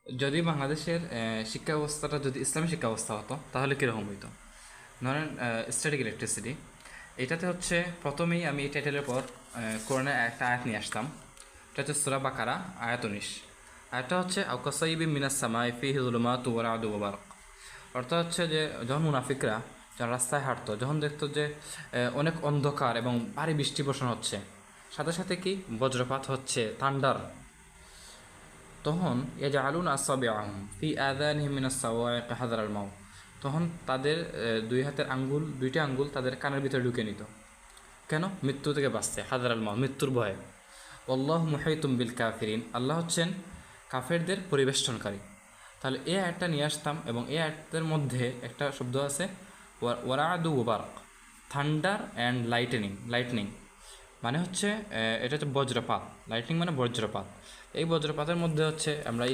যদি বাংলাদেশের শিক্ষা ব্যবস্থাটা যদি ইসলামী শিক্ষা ব্যবস্থা হতো তাহলে কীরকম হইতো? ধরেন স্ট্যাটিক ইলেকট্রিসিটি, এটাতে হচ্ছে প্রথমেই আমি এই টাইটেলের পর কোরআনের একটা আয়াত নিয়ে আসতাম। এটা হচ্ছে সূরা বাকারা আয়াত 19। আয়াতটা হচ্ছে আকাসাইবি মিনাস সামাই ফিহি যুলুমাতু ওয়া রা'দু ওয়া বারক। অর্থাৎ হচ্ছে যে যখন মুনাফিকরা যখন রাস্তায় হাঁটতো, যখন দেখতো যে অনেক অন্ধকার এবং ভারী বৃষ্টি বর্ষণ হচ্ছে, সাথে সাথে কি বজ্রপাত হচ্ছে, থান্ডার, তখন ইয়াজআলুনা আসাবিআহুম ফি আযানিহিম মিনাস সাওয়াইক হাযারাল মাউত, তখন তাদের দুইটা আঙ্গুল তাদের কানের ভিতরে ঢুকে নিত। কেন? মৃত্যু থেকে বাঁচতে, হাযারাল মাউত, মৃত্যুর ভয়ে। আল্লাহু মুহীতুম বিল কাফিরিন, আল্লাহ হচ্ছেন কাফেরদের পরিবেষ্টনকারী। তাহলে এই আয়াতটা নিয়ে আসতাম এবং এই আয়াতের মধ্যে একটা শব্দ আছে ওয়ারাদু ওয়া বারক, থান্ডার অ্যান্ড লাইটনিং মানে হচ্ছে এটা হচ্ছে বজ্রপাত। লাইটনিং মানে বজ্রপাত। এই বজ্রপাতের মধ্যে হচ্ছে আমরা